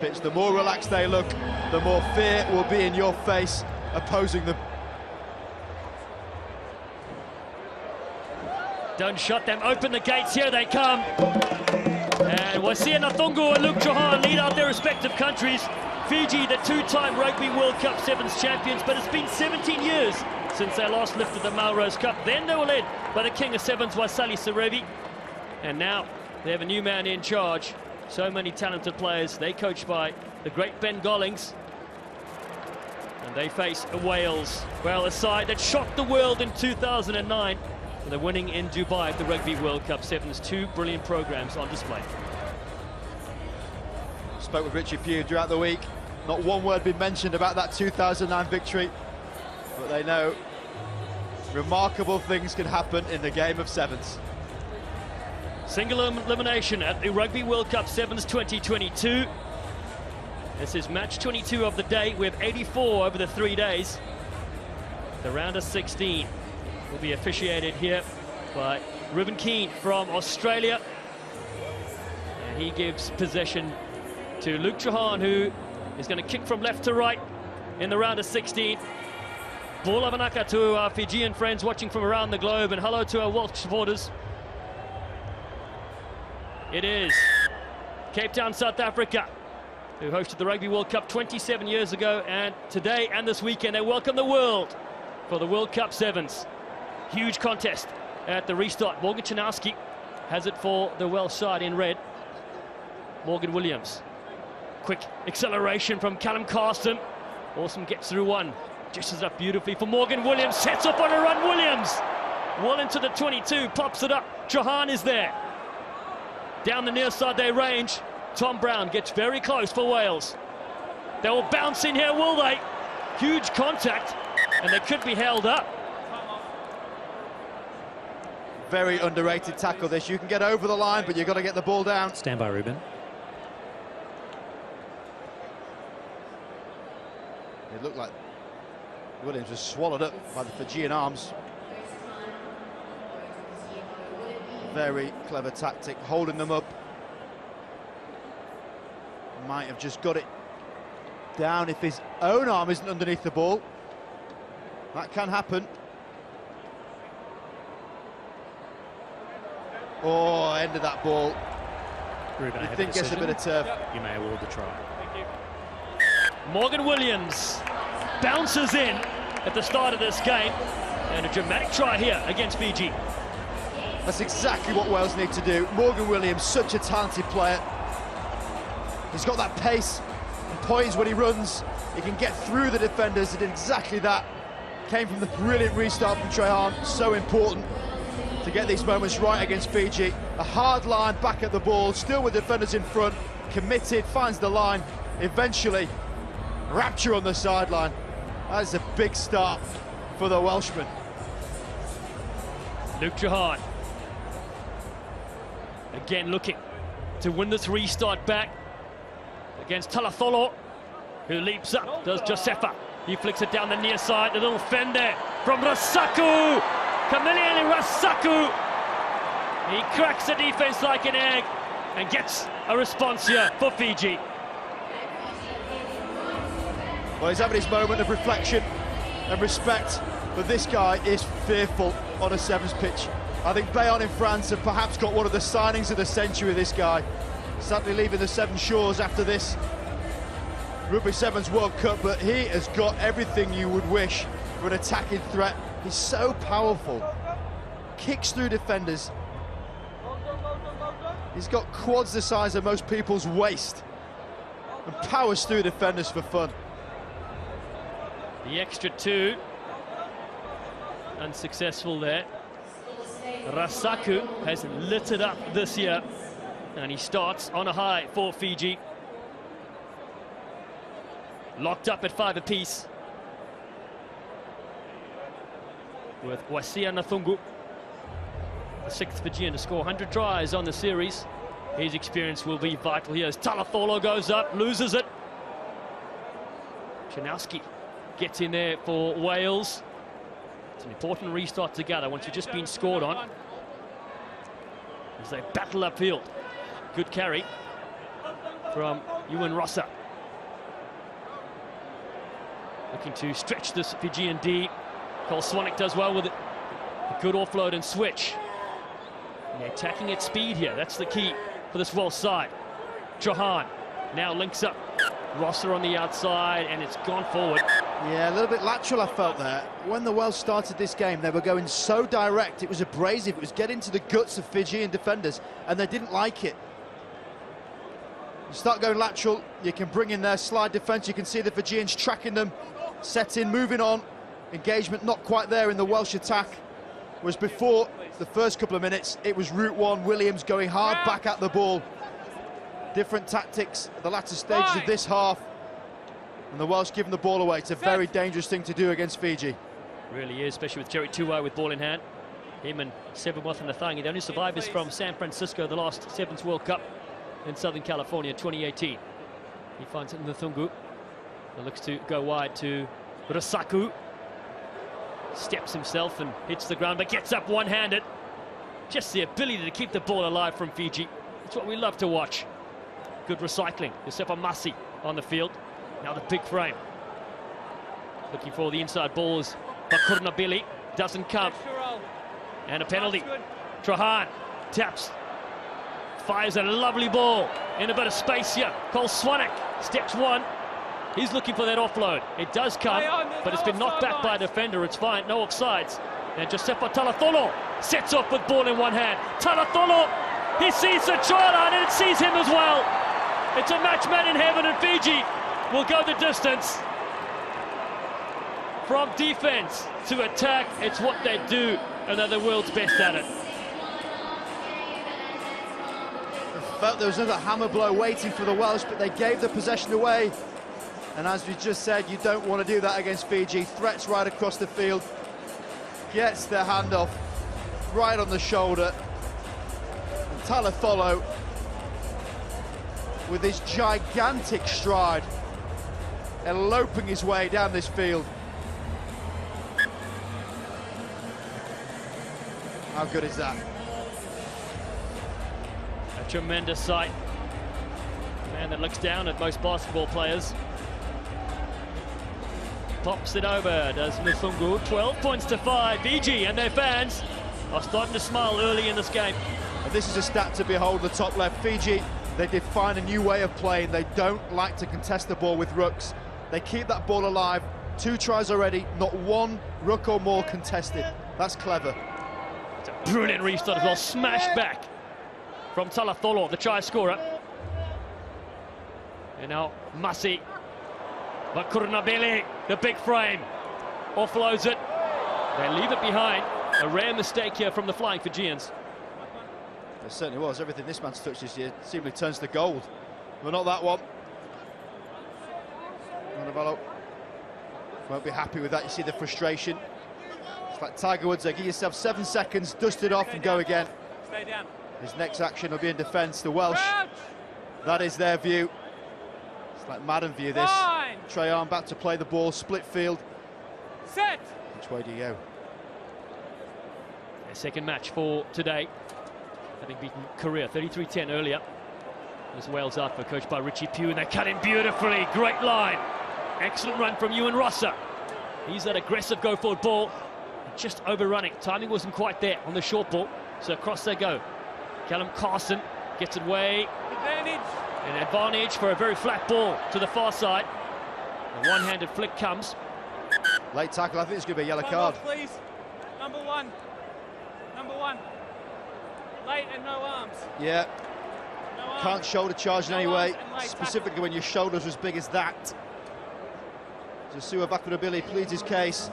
pitch. The more relaxed they look, the more fear will be in your face opposing them. Don't shut them, open the gates, here they come. And Wasia Nathungu and Luke Johan lead out their respective countries. Fiji, the two-time Rugby World Cup Sevens champions, but it's been 17 years since they last lifted the Melrose Cup. Then they were led by the King of Sevens, Wasali Sarevi. And now they have a new man in charge. So many talented players. They coached by the great Ben Gollings. And they face Wales. Well, a side that shocked the world in 2009. They're winning in Dubai at the Rugby World Cup Sevens. Two brilliant programs on display. Spoke with Richard Pugh throughout the week. Not one word been mentioned about that 2009 victory. But they know remarkable things can happen in the game of sevens. Single elimination at the Rugby World Cup Sevens 2022. This is match 22 of the day. We have 84 over the 3 days. The round of 16 will be officiated here by Ruben Keane from Australia. And he gives possession to Luke Johan, who is going to kick from left to right in the round of 16. Bula vanaka to our Fijian friends watching from around the globe, and hello to our Welsh supporters. It is Cape Town, South Africa, who hosted the Rugby World Cup 27 years ago, and today and this weekend they welcome the world for the World Cup Sevens. Huge contest at the restart. Morgan Chanowski has it for the Welsh side in red. Morgan Williams. Quick acceleration from Callum Carson. Awesome gets through one. Dishes up beautifully for Morgan Williams. Sets up on a run. Williams well into the 22. Pops it up. Johan is there. Down the near side they range. Tom Brown gets very close for Wales. They will bounce in here, will they? Huge contact, and they could be held up. Very underrated tackle this. You can get over the line, but you've got to get the ball down. Stand by, Ruben. It looked like Williams was swallowed up by the Fijian arms. Very clever tactic, holding them up. Might have just got it down if his own arm isn't underneath the ball. That can happen. Oh, end of that ball. Ruben, I think gets a bit of turf. You may award the try. Thank you. Morgan Williams bounces in at the start of this game, and a dramatic try here against Fiji. That's exactly what Wales need to do. Morgan Williams, such a talented player. He's got that pace and poise when he runs. He can get through the defenders. He did exactly that. Came from the brilliant restart from Trehan. So important to get these moments right against Fiji. A hard line back at the ball, still with defenders in front, committed, finds the line. Eventually, rapture on the sideline. That is a big start for the Welshman. Luke Johan. Again looking to win this restart back against Talatholo, who leaps up, does Josefa. He flicks it down the near side, a little fend there from Rasaku. Kamiliani Rasaku. He cracks the defense like an egg and gets a response here for Fiji. Well, he's having his moment of reflection and respect, but this guy is fearful on a sevens pitch. I think Bayonne in France have perhaps got one of the signings of the century, this guy. Sadly leaving the Seven Shores after this Rugby Sevens World Cup, but he has got everything you would wish for an attacking threat. He's so powerful, kicks through defenders. He's got quads the size of most people's waist and powers through defenders for fun. The extra two, unsuccessful there. Rasaku has lit it up this year, and he starts on a high for Fiji. Locked up at 5 apiece with Wasia Nathungu, the 6th Fijian to score 100 tries on the series. His experience will be vital here as Talatholo goes up, loses it. Chanowski gets in there for Wales. It's an important restart together once you've just been scored on, as they battle upfield. Good carry from Ewan Rossa. Looking to stretch this Fijian D. Cole Swanwick does well with it. A good offload and switch. And they're attacking at speed here. That's the key for this Welsh side. Johan now links up. Rossa on the outside, and it's gone forward. Yeah, a little bit lateral, I felt there. When the Welsh started this game, they were going so direct. It was abrasive. It was getting to the guts of Fijian defenders, and they didn't like it. You start going lateral, you can bring in their slide defence. You can see the Fijians tracking them, setting, moving on. Engagement not quite there in the Welsh attack. Whereas before the first couple of minutes, it was route one, Williams going hard back at the ball. Different tactics at the latter stages of this half. And the Welsh giving the ball away. It's a very dangerous thing to do against Fiji. Really is, especially with Jerry Tuwai with ball in hand. Him and Sevamoth and Nathangi, the only survivors from San Francisco, the last Sevens World Cup in Southern California, 2018. He finds Nthungu. He looks to go wide to Rasaku. Steps himself and hits the ground, but gets up one-handed. Just the ability to keep the ball alive from Fiji. That's what we love to watch. Good recycling. Yosefa Masi on the field. Now the big frame. Looking for the inside balls. Bakurna doesn't come. And a penalty. Trahan taps. Fires a lovely ball in a bit of space here. Cole Swanwick steps one. He's looking for that offload. It does come, but it's been knocked back by a defender. It's fine, no offsides. And Josefa Talatholo sets off with ball in one hand. Talatholo, he sees the try line and it sees him as well. It's a match made in heaven, and Fiji will go the distance. From defense to attack, it's what they do, and they're the world's best at it. I felt there was another hammer blow waiting for the Welsh, but they gave the possession away. And as we just said, you don't want to do that against Fiji. Threats right across the field. Gets the handoff right on the shoulder. And Talatholo, with his gigantic stride, eloping his way down this field. How good is that? A tremendous sight. A man that looks down at most basketball players. Pops it over, does Musungu. 12 points to 5. Fiji and their fans are starting to smile early in this game. And this is a stat to behold, the top left. Fiji, they define a new way of playing. They don't like to contest the ball with rucks. They keep that ball alive. 2 tries already, not one ruck or more contested. That's clever. It's a brilliant restart as well. Smashed back from Talatholo, the try scorer. And now Masi. Bakurna, the big frame, offloads it. They leave it behind. A rare mistake here from the flying Fijians. It certainly was. Everything this man's touched this year seemingly turns to gold. But not that one. Navallo won't be happy with that. You see the frustration. It's like Tiger Woods there. Give yourself 7 seconds, dust it off and go again. Stay down. His next action will be in defence. The Welsh, that is their view. It's like Madden view this. Trajan back to play the ball, split field. Set. Which way do you go? Their second match for today, having beaten Korea 33-10 earlier. This Wales outfit coached by Richie Pugh, and they cut in beautifully. Great line. Excellent run from Ewan Rossa. He's that aggressive go-forward ball, just overrunning. Timing wasn't quite there on the short ball, so across they go. Callum Carson gets it way. Advantage. An advantage for a very flat ball to the far side. A one-handed flick comes. Late tackle, I think it's going to be a yellow card. Off, please. Number one. Number one. Late and no arms. Yeah. No arms. Can't shoulder charge in any way, late specifically tackle. when your shoulder's as big as that. Joshua Bakurna pleads his case.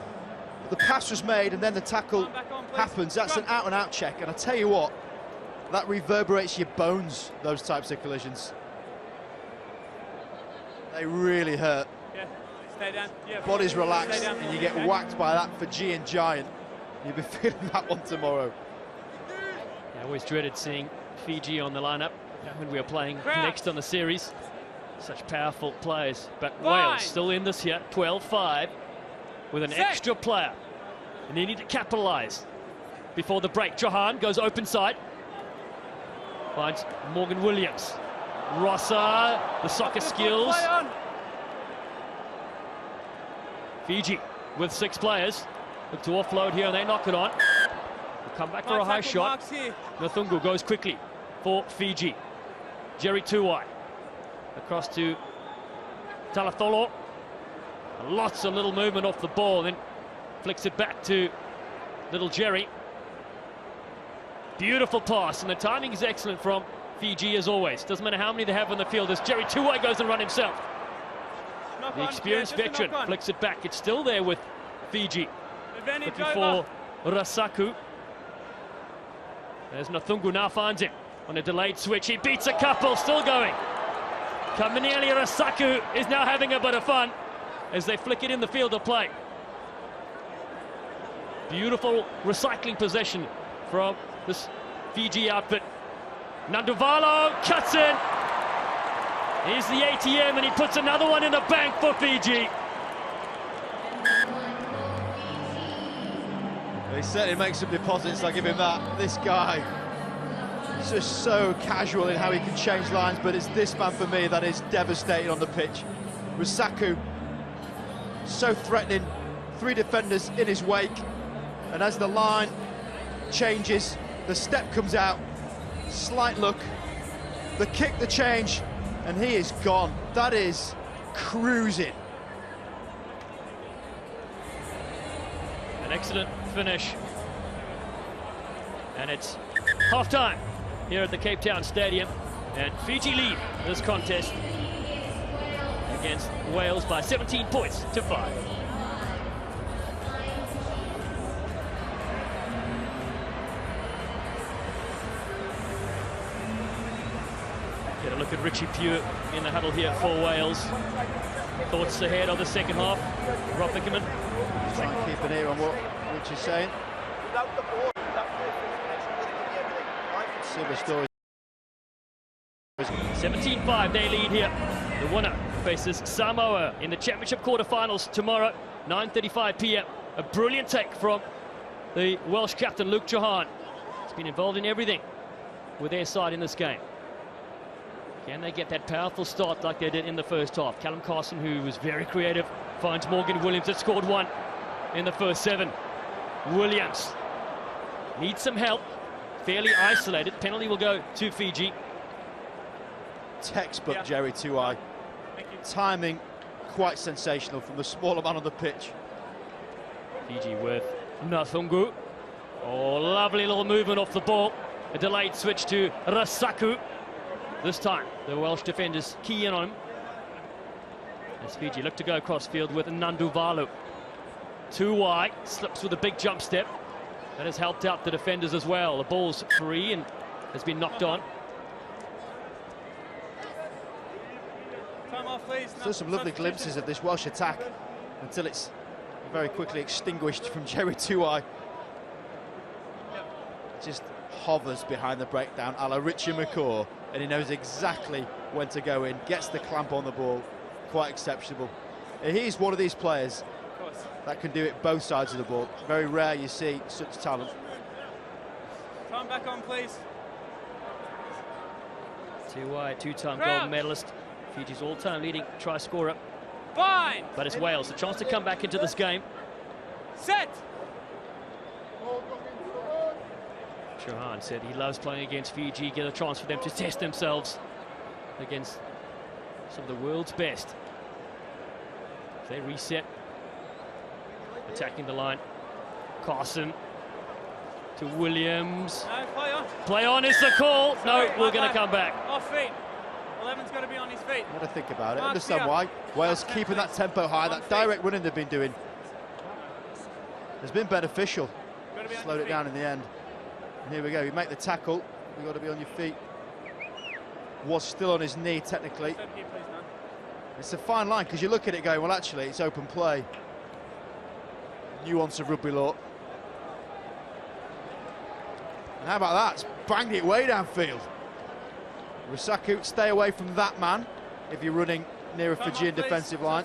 The pass was made and then the tackle Back on, happens. That's an out-and-out check, and I tell you what, that reverberates your bones, those types of collisions. They really hurt. Yeah. Stay down. Yeah. Body's relaxed Stay down. and you get whacked by that Fijian giant. You'll be feeling that one tomorrow. I always dreaded seeing Fiji on the lineup when we were playing next on the series. Such powerful players, but Wales still in this here, 12-5, with an extra player. And they need to capitalise before the break. Johan goes open side, finds Morgan Williams. Rossa, the soccer skills. Play on. Fiji with 6 players. Look to offload here and they knock it on. We'll come back for a high shot. Nathungu goes quickly for Fiji. Jerry Tuwai across to Talatholo. Lots of little movement off the ball, then flicks it back to little Jerry. Beautiful pass, and the timing is excellent from Fiji as always. Doesn't matter how many they have on the field as Jerry Tuwai goes and run himself. The experienced veteran flicks it back. It's still there with Fiji. Looking for Rasaku. There's Nathungu, now finds him on a delayed switch. He beats a couple, still going. Kaminieli Rasaku is now having a bit of fun as they flick it in the field of play. Beautiful recycling possession from this Fiji outfit. Nanduvalo cuts in. Here's the ATM and he puts another one in the bank for Fiji. He certainly makes some deposits, I'll give him that. This guy is just so casual in how he can change lines, but it's this man for me that is devastating on the pitch. Rasaku, so threatening, 3 defenders in his wake, and as the line changes, the step comes out, slight look, the kick, the change, and he is gone. That is cruising. An excellent finish. And it's half-time here at the Cape Town Stadium. And Fiji lead this contest against Wales by 17 points to 5. Get a look at Richie Pugh in the huddle here for Wales. Thoughts ahead of the second half. Rob Bickerman. Try and keep an ear on what Rich is saying. Similar story. 17-5 they lead here. The winner faces Samoa in the championship quarterfinals tomorrow, 9:35 p.m. A brilliant take from the Welsh captain Luke Johan. He's been involved in everything with their side in this game. Can they get that powerful start like they did in the first half? Callum Carson, who was very creative, finds Morgan Williams that scored 1 in the first 7. Williams needs some help, fairly isolated. Penalty will go to Fiji. Textbook Jerry Tuwai. Timing quite sensational from the smaller man on the pitch. Fiji with Nathungu. Oh, lovely little movement off the ball. A delayed switch to Rasaku. This time, the Welsh defenders key in on him. As Fiji look to go across field with Nanduvalo. Tuwai slips with a big jump step. That has helped out the defenders as well. The ball's free and has been knocked on. Still some lovely glimpses of this Welsh attack until it's very quickly extinguished from Jerry Tuwai. Just hovers behind the breakdown a la Richie McCaw, and he knows exactly when to go in, gets the clamp on the ball. Quite exceptional. He's one of these players that can do it both sides of the ball. Very rare you see such talent. Come back on, please. Tuwai, 2-time gold medalist. Fiji's all-time leading try scorer. Fine. But it's Wales, a chance to come back into this game. Set. Johan said he loves playing against Fiji, get a chance for them to test themselves against some of the world's best. They reset, attacking the line. Carson to Williams. No, play on. Play on is the call. Sorry, no, we're going to come back. Off feet. 11's got to be on his feet. What to think about it. Mark Understand here. why. Wales keeping that tempo high, that direct running they've been doing has been beneficial. Slowed it down in the end. And here we go. You make the tackle. You've got to be on your feet. Was still on his knee technically. It's a fine line because you look at it going, well, actually, it's open play. Nuance of rugby law. And how about that? It's banged it way downfield. Rasaku, stay away from that man if you're running near a Fijian defensive line.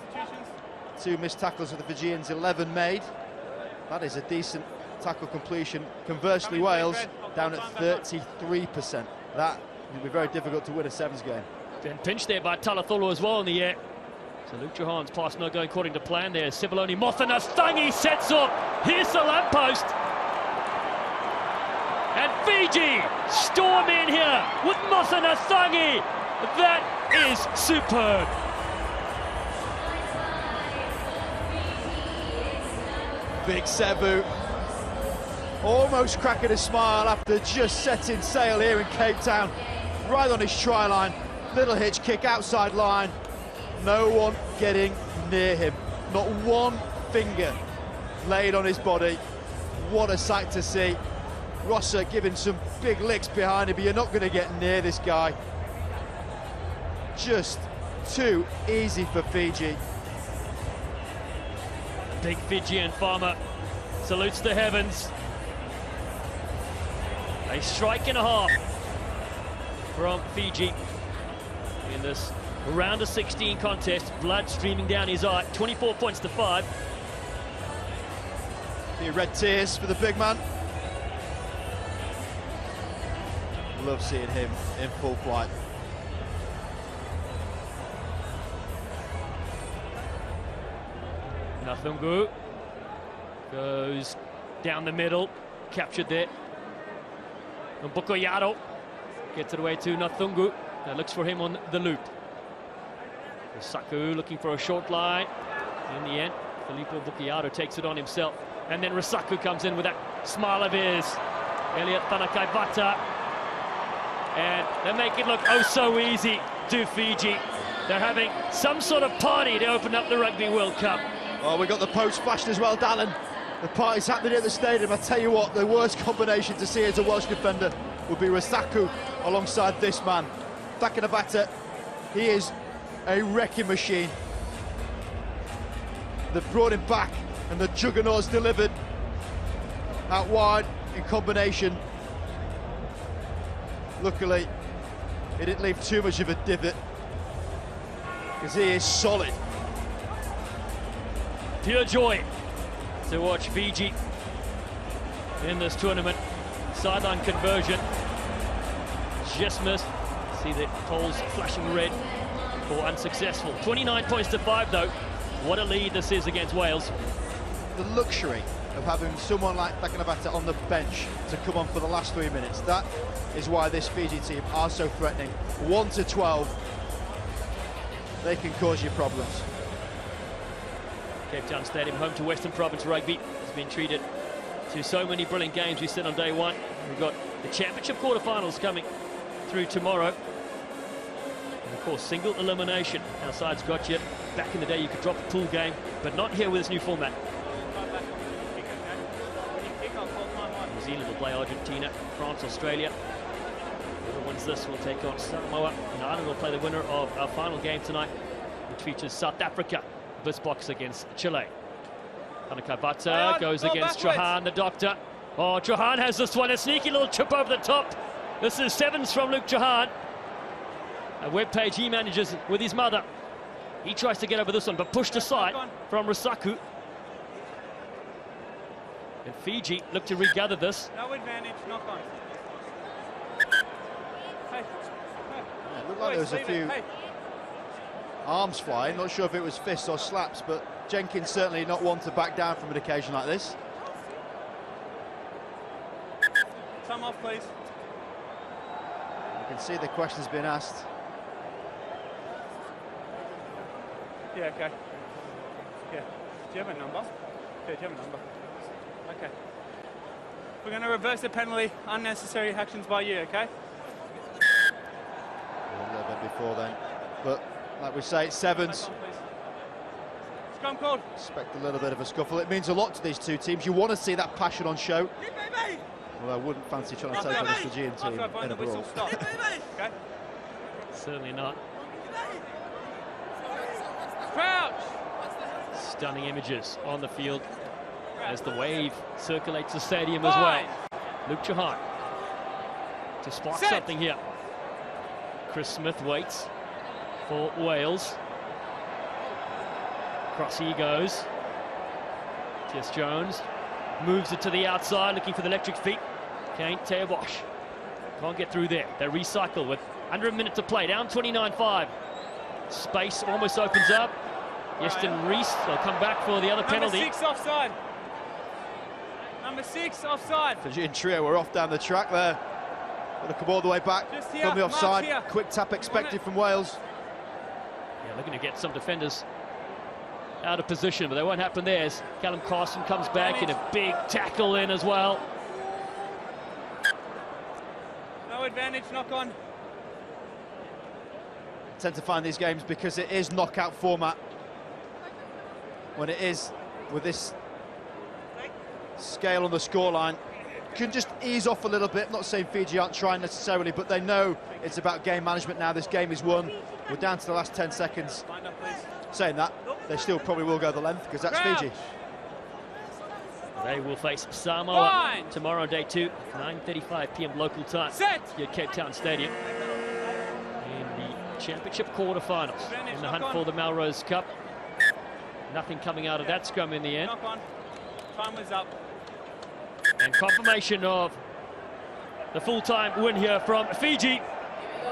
2 missed tackles for the Fijians, 11 made. That is a decent tackle completion. Conversely, Wales down at 33%. That will be very difficult to win a sevens game. Been pinched there by Talatholo as well in the air. So Luke Johan's pass not going according to plan there. Sivaloni Mothanasthangi sets up. Here's the lamppost. And Fiji storm in here with Mothanasthangi. That is superb. Big Sevu almost cracking a smile after just setting sail here in Cape Town, right on his try line. Little hitch kick outside line, no one getting near him, not one finger laid on his body. What a sight to see. Rosser giving some big licks behind him, but you're not going to get near this guy. Just too easy for Fiji. Big Fijian farmer salutes the heavens. A strike and a half from Fiji in this round of 16 contest. Blood streaming down his eye. 24 points to 5. A few red tears for the big man. Love seeing him in full flight. Nathungu goes down the middle, captured there. And Bukoyaro gets it away to Nathungu. Now looks for him on the loop. Rusaku looking for a short line. In the end, Filippo Bukoyaro takes it on himself. And then Rusaku comes in with that smile of his. Elliot Tanakaibata. And they make it look oh so easy to Fiji. They're having some sort of party to open up the Rugby World Cup. Oh, we got the post flashed as well, Dallin. The party's happening at the stadium. I tell you what, the worst combination to see as a Welsh defender would be Rusaku alongside this man. Takanabata, he is a wrecking machine. They've brought him back and the juggernaut's delivered out wide in combination. Luckily, he didn't leave too much of a divot because he is solid. Pure joy to watch Fiji in this tournament. Sideline conversion just missed. See the tolls flashing red for unsuccessful. 29 points to 5 though. What a lead this is against Wales. The luxury of having someone like Takanabata on the bench to come on for the last 3 minutes. That is why this Fiji team are so threatening. 1 to 12, they can cause you problems. Cape Town Stadium, home to Western Province Rugby, has been treated to so many brilliant games. We said on day one, we've got the championship quarterfinals coming through tomorrow. And of course, single elimination. Our side's got you. Back in the day, you could drop a pool game, but not here with this new format. New Zealand will play Argentina, France, Australia. Whoever wins this will take on Samoa. And Ireland will play the winner of our final game tonight, which features South Africa. This box against Chile. Tanakaibata goes against Johan, the doctor. Oh, Johan has this one, a sneaky little chip over the top. This is sevens from Luke Johan. A webpage he manages with his mother. He tries to get over this one, but pushed aside from Rusaku. And Fiji look to regather this. No advantage, knock on. Hey. Yeah, it looked like there was a few arms flying. Not sure if it was fists or slaps, but Jenkins certainly not one to back down from an occasion like this. Time off, please. You can see the questions being asked. Yeah, okay. Yeah. Do you have a number? Yeah, do you have a number? Okay. We're going to reverse the penalty. Unnecessary actions by you, okay? A little bit before then, but like we say, it's sevens. Scrum called. Expect a little bit of a scuffle. It means a lot to these two teams. You want to see that passion on show. Well, I wouldn't fancy trying to take on this Fijian team in a brawl. Okay. Certainly not. Crouch! Stunning images on the field as the wave circulates the stadium as well. Luke Johan to spark something here. Chris Smith waits for Wales. Cross he goes. Jess Jones moves it to the outside, looking for the electric feet. Kane Teobosh can't get through there. They recycle with Under a minute to play, down 29-5. Space almost opens up. Yeston Reese will come back for the other penalty. Number 6 offside. Number 6 offside. Fiji and Trio were off down the track there. Going to come all the way back Just here, from the offside. here. Quick tap expected from Wales. Yeah, looking to get some defenders out of position, but that won't happen there as Callum Carson comes back in a big tackle in as well. No advantage, knock on. Tend to find these games because it is knockout format. When it is with this scale on the scoreline, can just ease off a little bit. Not saying Fiji aren't trying necessarily, but they know it's about game management now. This game is won. We're down to the last 10 seconds. Saying that, they still probably will go the length because that's Fiji. They will face Samoa tomorrow on day 2, 9:35 p.m. local time here at Cape Town Stadium in the championship quarterfinals in the hunt for the Melrose Cup. Nothing coming out of that scrum in the end. Knock on. Time was up. And confirmation of the full-time win here from Fiji.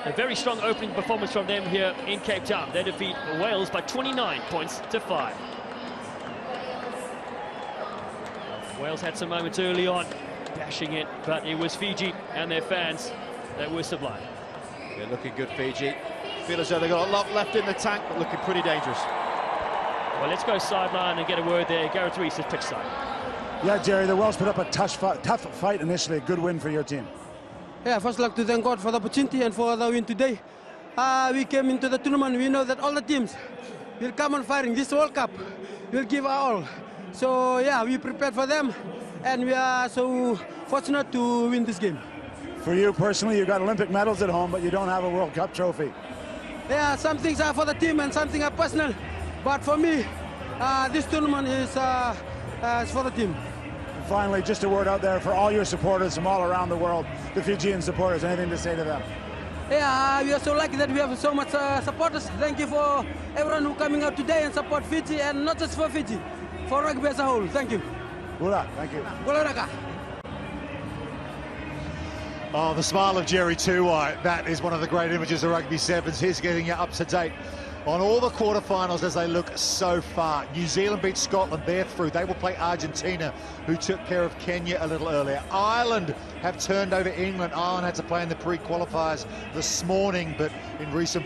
A very strong opening performance from them here in Cape Town. They defeat Wales by 29 points to 5. Wales had some moments early on, bashing it, but it was Fiji and their fans that were sublime. They're looking good, Fiji. Feel as though they've got a lot left in the tank, but looking pretty dangerous. Well, let's go sideline and get a word there. Gareth Rees is pitch side. Yeah, Jerry, the Welsh put up a tough fight initially. A good win for your team. Yeah, first like to thank God for the opportunity and for the win today. We came into the tournament, we know that all the teams will come on firing. This World Cup will give our all. So yeah, we prepared for them and we are so fortunate to win this game. For you personally, you got Olympic medals at home, but you don't have a World Cup trophy. Yeah, some things are for the team and something are personal. But for me, this tournament is for the team. And finally, just a word out there for all your supporters from all around the world, the Fijian supporters, anything to say to them? Yeah, we are so lucky that we have so much supporters. Thank you for everyone who coming out today and support Fiji, and not just for Fiji, for rugby as a whole. Thank you. Ula, thank you. Goloraka. Oh, the smile of Jerry Tuwai. That is one of the great images of Rugby Sevens. He's getting you up to date on all the quarterfinals as they look so far. New Zealand beat Scotland, they're through. They will play Argentina, who took care of Kenya a little earlier. Ireland have turned over England. Ireland had to play in the pre-qualifiers this morning, but in recent